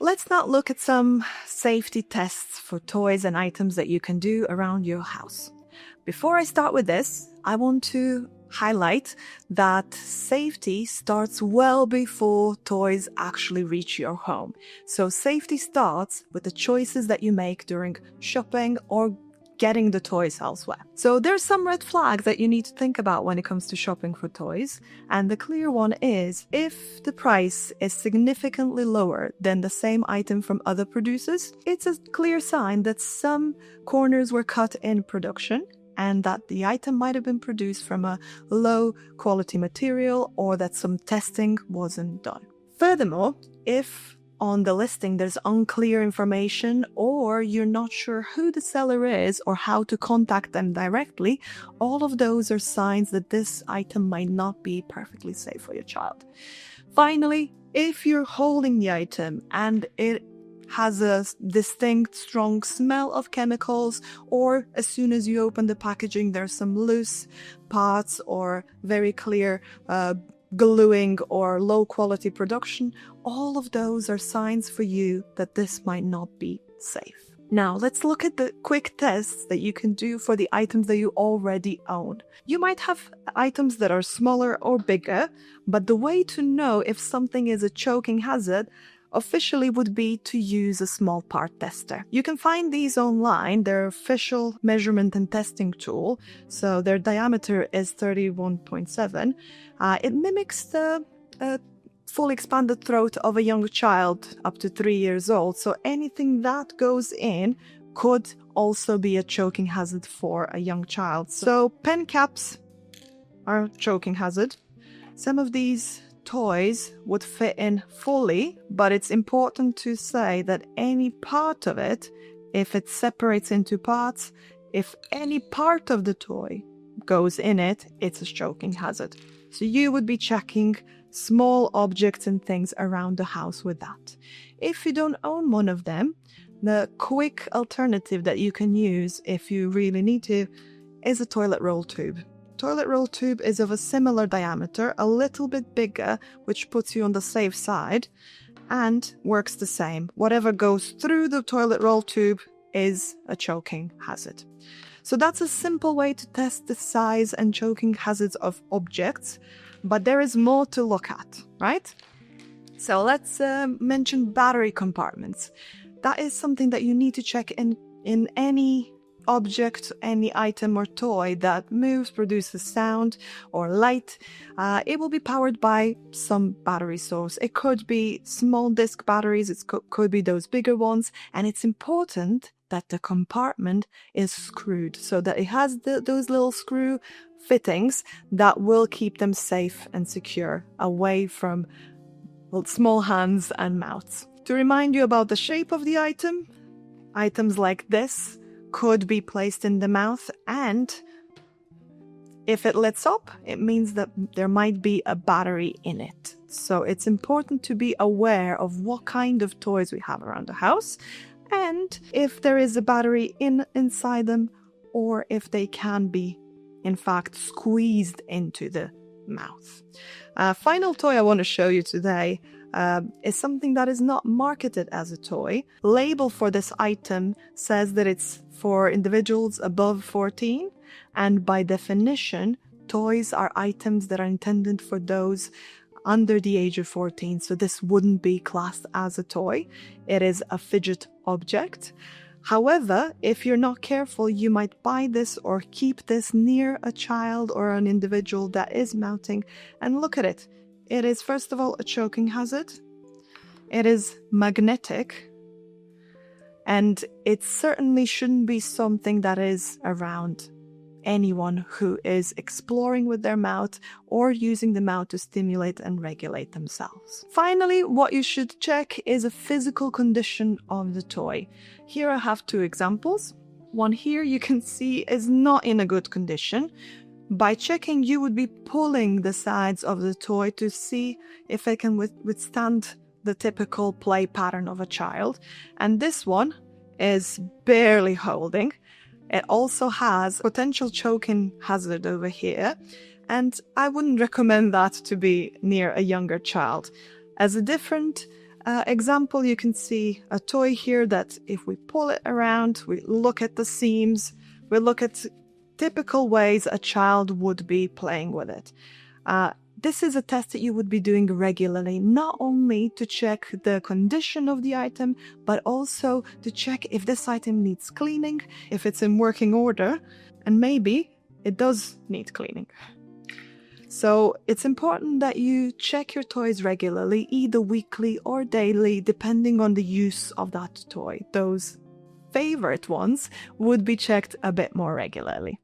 let's now look at some safety tests for toys and items that you can do around your house. Before I start with this, I want to highlight that safety starts well before toys actually reach your home. So safety starts with the choices that you make during shopping or getting the toys elsewhere. So there's some red flags that you need to think about when it comes to shopping for toys. And the clear one is if the price is significantly lower than the same item from other producers, it's a clear sign that some corners were cut in production and that the item might have been produced from a low quality material or that some testing wasn't done. Furthermore, if on the listing there's unclear information or you're not sure who the seller is or how to contact them directly, all of those are signs that this item might not be perfectly safe for your child. Finally, if you're holding the item and it has a distinct, strong smell of chemicals, or as soon as you open the packaging, there's some loose parts or very clear gluing or low quality production, all of those are signs for you that this might not be safe. Now, let's look at the quick tests that you can do for the items that you already own. You might have items that are smaller or bigger, but the way to know if something is a choking hazard officially would be to use a small part tester. You can find these online. They're official measurement and testing tool. So their diameter is 31.7. It mimics the full expanded throat of a young child up to 3 years old. So anything that goes in could also be a choking hazard for a young child. So pen caps are a choking hazard. Some of these toys would fit in fully, but it's important to say that any part of it, if it separates into parts, if any part of the toy goes in it, it's a choking hazard. So you would be checking small objects and things around the house with that. If you don't own one of them, the quick alternative that you can use if you really need to is a toilet roll tube. Toilet roll tube is of a similar diameter, a little bit bigger, which puts you on the safe side, and works the same. Whatever goes through the toilet roll tube is a choking hazard. So that's a simple way to test the size and choking hazards of objects, but there is more to look at, right? So let's mention battery compartments. That is something that you need to check in any object, any item or toy that moves, produces sound or light. It will be powered by some battery source. It could be small disc batteries, it could be those bigger ones, and it's important that the compartment is screwed so that it has those little screw fittings that will keep them safe and secure away from small hands and mouths. To remind you about the shape of the item, items like this could be placed in the mouth, and if it lets up, it means that there might be a battery in it. So it's important to be aware of what kind of toys we have around the house and if there is a battery inside them or if they can be, in fact, squeezed into the mouth. Final toy I want to show you today is something that is not marketed as a toy. Label for this item says that it's for individuals above 14, and by definition, toys are items that are intended for those under the age of 14, so this wouldn't be classed as a toy. It is a fidget object. However, if you're not careful, you might buy this or keep this near a child or an individual that is mounting, and look at it. It is, first of all, a choking hazard. It is magnetic. And it certainly shouldn't be something that is around anyone who is exploring with their mouth or using the mouth to stimulate and regulate themselves. Finally, what you should check is a physical condition of the toy. Here I have two examples. One here you can see is not in a good condition. By checking, you would be pulling the sides of the toy to see if it can withstand the typical play pattern of a child. And this one is barely holding. It also has potential choking hazard over here, and I wouldn't recommend that to be near a younger child. As a different example, you can see a toy here that if we pull it around, we look at the seams, we look at typical ways a child would be playing with it. This is a test that you would be doing regularly, not only to check the condition of the item, but also to check if this item needs cleaning, if it's in working order, and maybe it does need cleaning. So it's important that you check your toys regularly, either weekly or daily, depending on the use of that toy. Those favorite ones would be checked a bit more regularly.